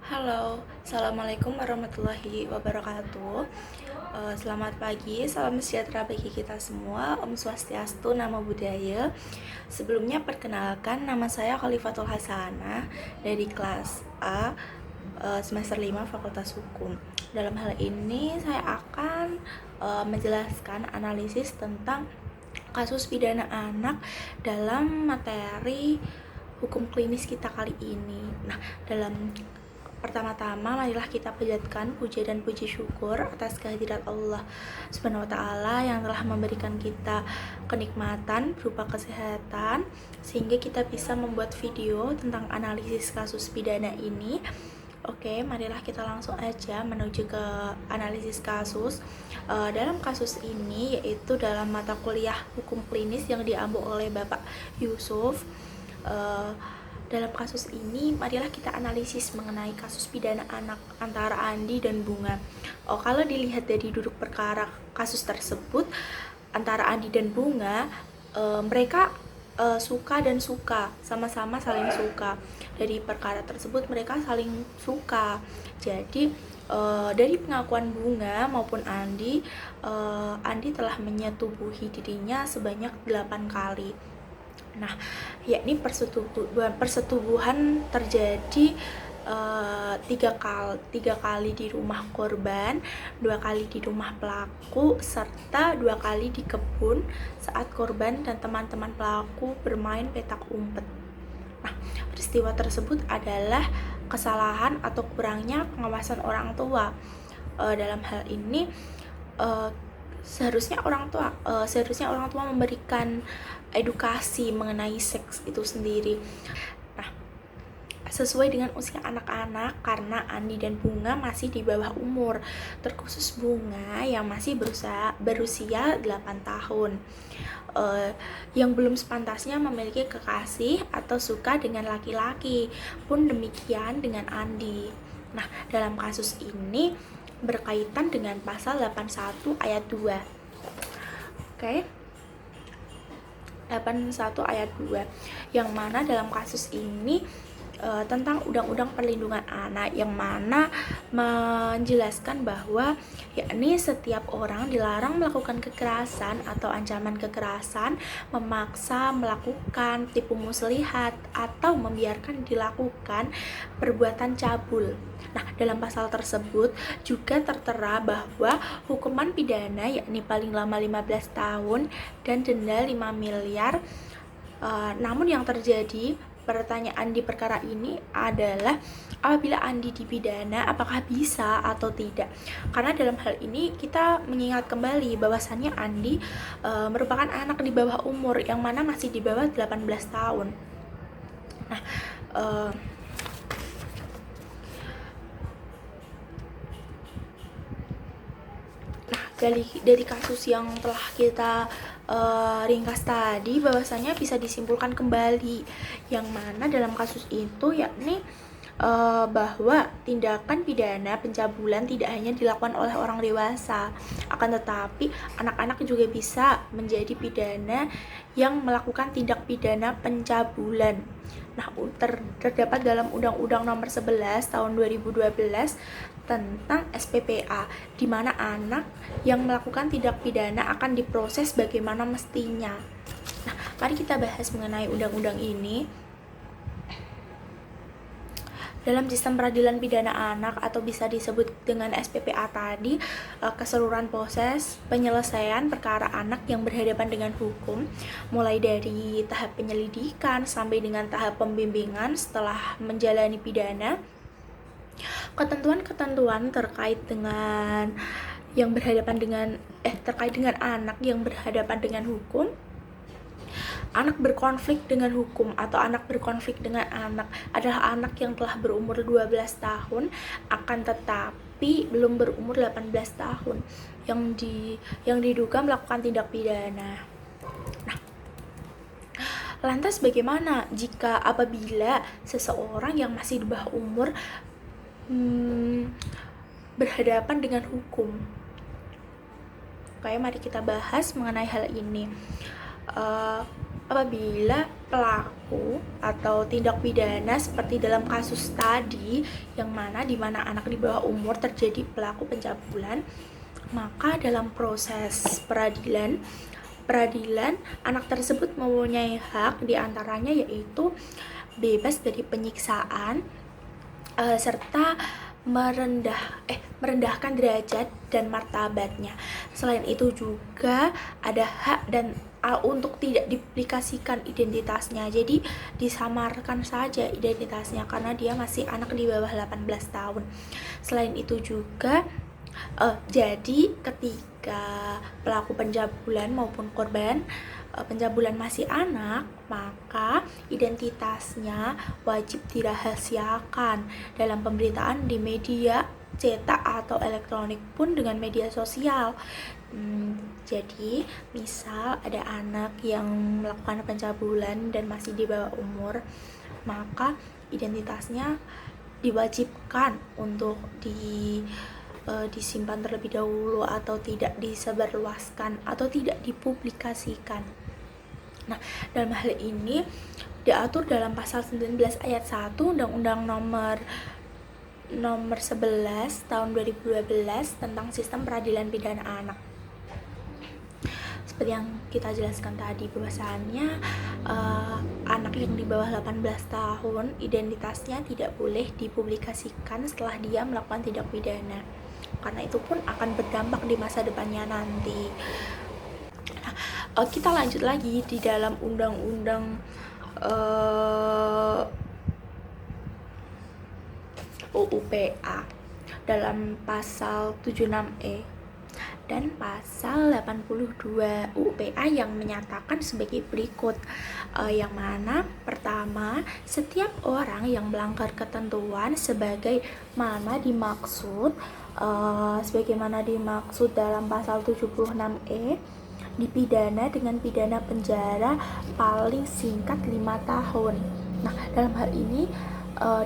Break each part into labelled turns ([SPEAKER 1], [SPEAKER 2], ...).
[SPEAKER 1] Halo, Assalamualaikum warahmatullahi wabarakatuh. Selamat pagi, salam sejahtera bagi kita semua. Om Swastiastu, Namo Buddhaya. Sebelumnya perkenalkan, nama saya Khalifatul Hasanah dari kelas A, semester 5 Fakultas Hukum. Dalam hal ini saya akan menjelaskan analisis tentang kasus pidana anak dalam materi hukum klinis kita kali ini. Nah, pertama-tama marilah kita panjatkan puja dan puji syukur atas kehadirat Allah Subhanahu wa taala yang telah memberikan kita kenikmatan berupa kesehatan sehingga kita bisa membuat video tentang analisis kasus pidana ini. Oke, marilah kita langsung aja menuju ke analisis kasus. Dalam kasus ini yaitu dalam mata kuliah hukum klinis yang diambil oleh Bapak Yusuf. Dalam kasus ini, marilah kita analisis mengenai kasus pidana anak antara Andi dan Bunga. Kalau dilihat dari duduk perkara kasus tersebut antara Andi dan Bunga, mereka suka dan suka, sama-sama saling suka. Dari perkara tersebut mereka saling suka. Jadi dari pengakuan Bunga maupun Andi, Andi telah menyetubuhi dirinya sebanyak 8 kali. Nah, yakni persetubuhan terjadi tiga kali di rumah korban, 2 kali di rumah pelaku, serta 2 kali di kebun saat korban dan teman-teman pelaku bermain petak umpet. Nah, peristiwa tersebut adalah kesalahan atau kurangnya pengawasan orang tua. Dalam hal ini seharusnya orang tua memberikan edukasi mengenai seks itu sendiri. Nah, sesuai dengan usia anak-anak karena Andi dan Bunga masih di bawah umur, terkhusus Bunga yang masih berusia 8 tahun, yang belum sepantasnya memiliki kekasih atau suka dengan laki-laki. Pun demikian dengan Andi. Nah, dalam kasus ini berkaitan dengan pasal 81 ayat 2. Oke. 81 ayat 2 yang mana dalam kasus ini tentang Undang-Undang Perlindungan Anak yang mana menjelaskan bahwa yakni setiap orang dilarang melakukan kekerasan atau ancaman kekerasan, memaksa melakukan, tipu muslihat atau membiarkan dilakukan perbuatan cabul. Nah, dalam pasal tersebut juga tertera bahwa hukuman pidana yakni paling lama 15 tahun dan denda 5 miliar. Namun yang terjadi pertanyaan di perkara ini adalah apabila Andi dipidana apakah bisa atau tidak, karena dalam hal ini kita mengingat kembali bahwasannya Andi merupakan anak di bawah umur yang mana masih di bawah 18 tahun. Nah, dari kasus yang telah kita ringkas tadi, bahwasanya bisa disimpulkan kembali yang mana dalam kasus itu yakni bahwa tindakan pidana pencabulan tidak hanya dilakukan oleh orang dewasa, akan tetapi anak-anak juga bisa menjadi pidana yang melakukan tindak pidana pencabulan. Nah, terdapat dalam Undang-Undang Nomor 11 Tahun 2012 tentang SPPA, di mana anak yang melakukan tindak pidana akan diproses bagaimana mestinya. Nah, mari kita bahas mengenai undang-undang ini. Dalam sistem peradilan pidana anak atau bisa disebut dengan SPPA tadi, keseluruhan proses penyelesaian perkara anak yang berhadapan dengan hukum, mulai dari tahap penyelidikan sampai dengan tahap pembimbingan setelah menjalani pidana, ketentuan-ketentuan terkait dengan anak yang berhadapan dengan hukum, anak berkonflik dengan hukum atau anak berkonflik dengan anak adalah anak yang telah berumur 12 tahun akan tetapi belum berumur 18 tahun yang diduga melakukan tindak pidana. Nah, lantas bagaimana jika apabila seseorang yang masih di bawah umur berhadapan dengan hukum? Oke, mari kita bahas mengenai hal ini. apabila pelaku atau tindak pidana seperti dalam kasus tadi yang di mana anak di bawah umur terjadi pelaku pencabulan, maka dalam proses peradilan anak tersebut mempunyai hak diantaranya yaitu bebas dari penyiksaan serta merendahkan derajat dan martabatnya. Selain itu juga ada hak dan untuk tidak dipublikasikan identitasnya, jadi disamarkan saja identitasnya karena dia masih anak di bawah 18 tahun. Selain itu juga jadi ketika pelaku pencabulan maupun korban pencabulan masih anak, maka identitasnya wajib dirahasiakan dalam pemberitaan di media cetak atau elektronik pun dengan media sosial. Jadi misal ada anak yang melakukan pencabulan dan masih di bawah umur, maka identitasnya diwajibkan untuk disimpan terlebih dahulu atau tidak disebarluaskan atau tidak dipublikasikan. Nah, dalam hal ini diatur dalam pasal 19 ayat 1 Undang-Undang nomor 11 tahun 2012 tentang sistem peradilan pidana anak. Seperti yang kita jelaskan tadi bahwasannya anak yang di bawah 18 tahun identitasnya tidak boleh dipublikasikan setelah dia melakukan tindak pidana, karena itu pun akan berdampak di masa depannya nanti. Kita lanjut lagi di dalam undang-undang UU-PA dalam pasal 76E dan pasal 82 UU-PA yang menyatakan sebagai berikut, yang mana pertama, setiap orang yang melanggar ketentuan sebagaimana dimaksud dalam pasal 76E dipidana dengan pidana penjara paling singkat 5 tahun. Nah, dalam hal ini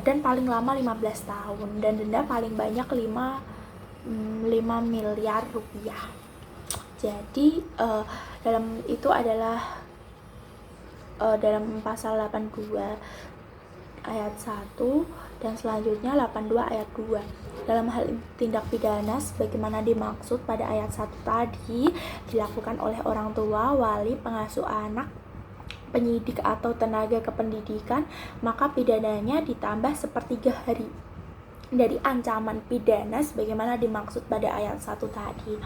[SPEAKER 1] dan paling lama 15 tahun dan denda paling banyak 5 miliar rupiah. Jadi dalam itu adalah dalam pasal 82 ayat 1 dan selanjutnya 82 ayat 2. Dalam hal tindak pidana sebagaimana dimaksud pada ayat 1 tadi dilakukan oleh orang tua, wali, pengasuh anak, penyidik atau tenaga kependidikan, maka pidananya ditambah 1/3 hari dari ancaman pidana sebagaimana dimaksud pada ayat 1 tadi.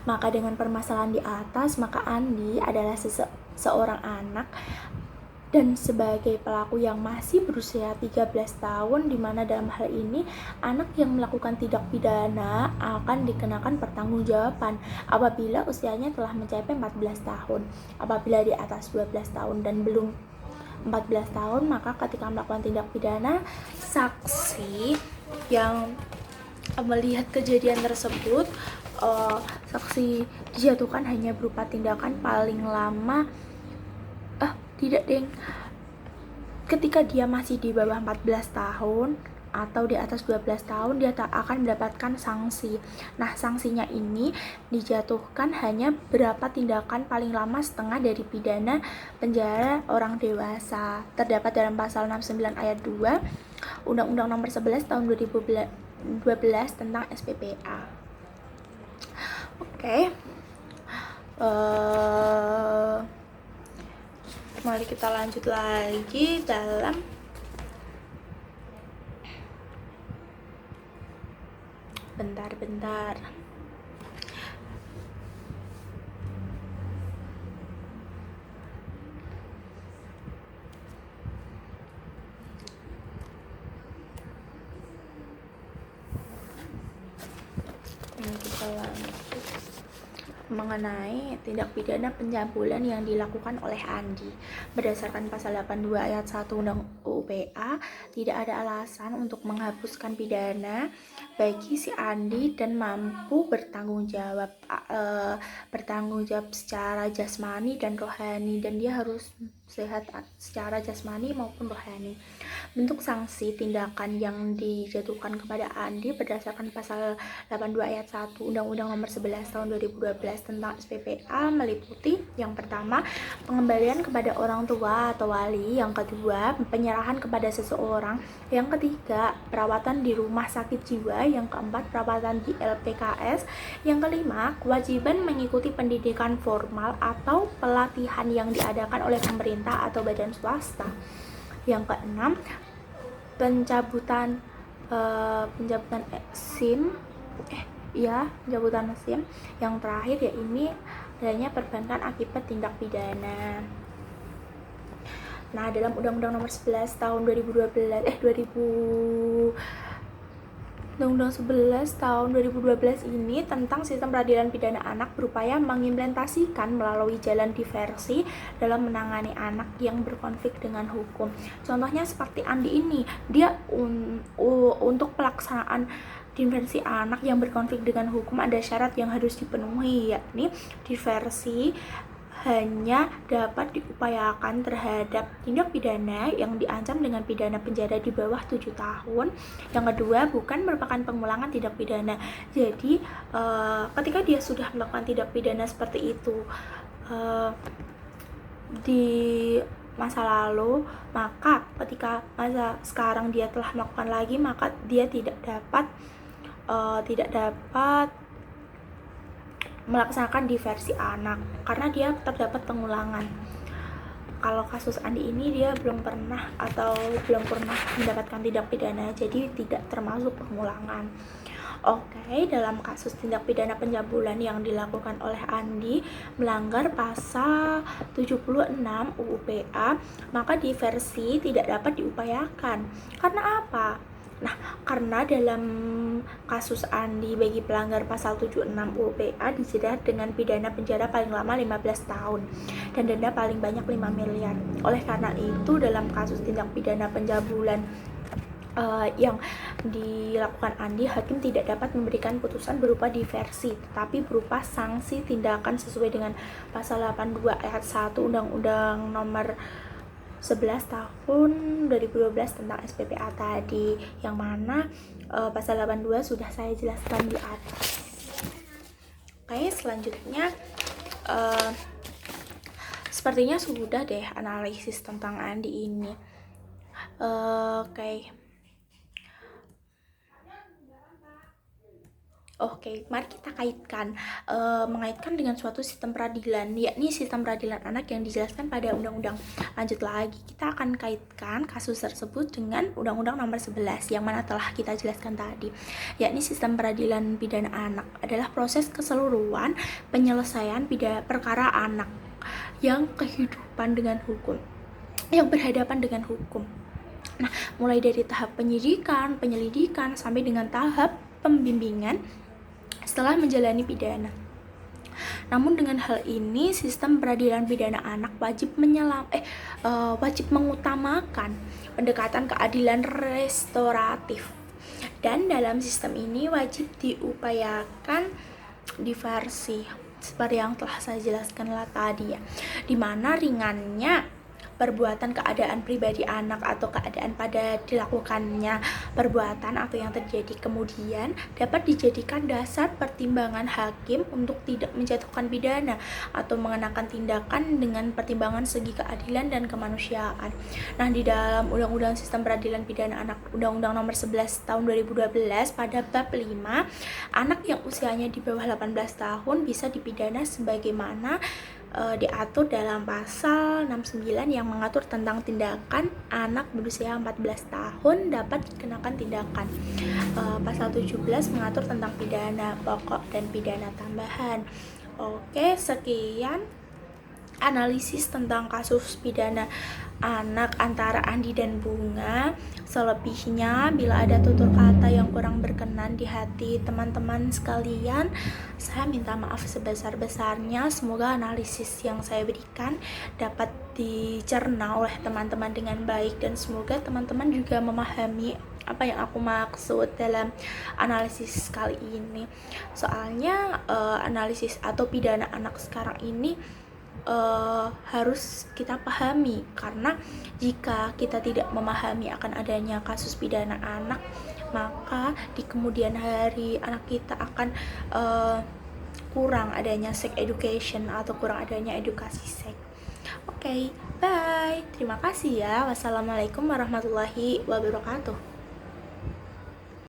[SPEAKER 1] Maka dengan permasalahan di atas, maka Andi adalah seorang anak dan sebagai pelaku yang masih berusia 13 tahun, di mana dalam hal ini anak yang melakukan tindak pidana akan dikenakan pertanggungjawaban apabila usianya telah mencapai 14 tahun. Apabila di atas 12 tahun dan belum 14 tahun, maka ketika melakukan tindak pidana, saksi yang melihat kejadian tersebut, saksi dijatuhkan hanya berupa tindakan paling lama ketika dia masih di bawah 14 tahun atau di atas 12 tahun, dia tak akan mendapatkan sanksi. Nah, sanksinya ini dijatuhkan hanya berapa tindakan paling lama setengah dari pidana penjara orang dewasa. Terdapat dalam pasal 69 ayat 2 Undang-Undang nomor 11 tahun 2012 tentang SPPA. Oke. Mari kita lanjut lagi dalam bentar. Kita lanjut mengenai tindak pidana pencabulan yang dilakukan oleh Andi. Berdasarkan pasal 82 ayat 1 Undang UU-PA, tidak ada alasan untuk menghapuskan pidana bagi si Andi dan mampu bertanggung jawab secara jasmani dan rohani, dan dia harus sehat secara jasmani maupun rohani. Bentuk sanksi tindakan yang dijatuhkan kepada Andi berdasarkan pasal 82 ayat 1 Undang-Undang Nomor 11 Tahun 2012 tentang SPPA meliputi yang pertama, pengembalian kepada orang tua atau wali, yang kedua, penyerahan kepada seseorang, yang ketiga, perawatan di rumah sakit jiwa, yang keempat, perawatan di LPKS, yang kelima, kewajiban mengikuti pendidikan formal atau pelatihan yang diadakan oleh pemerintah atau badan swasta. Yang keenam, pencabutan SIM. Pencabutan SIM. Yang terakhir ya ini adanya perbankan akibat tindak pidana. Nah, dalam Undang-Undang Nomor 11 Tahun 2012 ini tentang sistem peradilan pidana anak berupaya mengimplementasikan melalui jalan diversi dalam menangani anak yang berkonflik dengan hukum. Contohnya seperti Andi ini, dia untuk pelaksanaan diversi anak yang berkonflik dengan hukum ada syarat yang harus dipenuhi, yakni diversi hanya dapat diupayakan terhadap tindak pidana yang diancam dengan pidana penjara di bawah 7 tahun. Yang kedua, bukan merupakan pengulangan tindak pidana. Jadi ketika dia sudah melakukan tindak pidana seperti itu di masa lalu, maka ketika masa sekarang dia telah melakukan lagi, maka dia tidak dapat melaksanakan diversi anak karena dia terdapat pengulangan. Kalau kasus Andi ini dia belum pernah mendapatkan tindak pidana, jadi tidak termasuk pengulangan. Oke, dalam kasus tindak pidana pencabulan yang dilakukan oleh Andi melanggar pasal 76 UU PA, maka diversi tidak dapat diupayakan. Karena apa? Nah, karena dalam kasus Andi bagi pelanggar pasal 76 UU PA dijerat dengan pidana penjara paling lama 15 tahun dan denda paling banyak 5 miliar. Oleh karena itu, dalam kasus tindak pidana pencabulan yang dilakukan Andi, hakim tidak dapat memberikan putusan berupa diversi, tetapi berupa sanksi tindakan sesuai dengan pasal 82 ayat 1 Undang-Undang Nomor 11 tahun 2012 tentang SPPA tadi, yang mana pasal 82 sudah saya jelaskan di atas. Oke, selanjutnya sepertinya sudah deh analisis tentang Andi ini. Oke, mari kita mengaitkan dengan suatu sistem peradilan, yakni sistem peradilan anak yang dijelaskan pada undang-undang. Lanjut lagi, kita akan kaitkan kasus tersebut dengan Undang-Undang Nomor 11 yang mana telah kita jelaskan tadi, yakni sistem peradilan pidana anak adalah proses keseluruhan penyelesaian perkara anak yang berhadapan dengan hukum. Nah, mulai dari tahap penyidikan, penyelidikan, sampai dengan tahap pembimbingan setelah menjalani pidana. Namun dengan hal ini, sistem peradilan pidana anak wajib mengutamakan pendekatan keadilan restoratif, dan dalam sistem ini wajib diupayakan diversi seperti yang telah saya jelaskan tadi ya, dimana ringannya perbuatan keadaan pribadi anak atau keadaan pada dilakukannya perbuatan atau yang terjadi kemudian dapat dijadikan dasar pertimbangan hakim untuk tidak menjatuhkan pidana atau mengenakan tindakan dengan pertimbangan segi keadilan dan kemanusiaan. Nah, di dalam Undang-Undang Sistem Peradilan Pidana Anak Undang-Undang Nomor 11 Tahun 2012 pada bab 5, anak yang usianya di bawah 18 tahun bisa dipidana sebagaimana diatur dalam pasal 69 yang mengatur tentang tindakan anak berusia 14 tahun dapat dikenakan tindakan. Pasal 17 mengatur tentang pidana pokok dan pidana tambahan. Oke, sekian analisis tentang kasus pidana anak antara Andi dan Bunga. Selebihnya, bila ada tutur kata yang kurang berkenan di hati teman-teman sekalian, saya minta maaf sebesar-besarnya. Semoga analisis yang saya berikan dapat dicerna oleh teman-teman dengan baik, dan semoga teman-teman juga memahami apa yang aku maksud dalam analisis kali ini. Soalnya analisis atau pidana anak sekarang ini harus kita pahami, karena jika kita tidak memahami akan adanya kasus pidana anak, maka di kemudian hari anak kita akan kurang adanya sex education atau kurang adanya edukasi seks. Oke, bye. Terima kasih ya. Wassalamualaikum warahmatullahi wabarakatuh.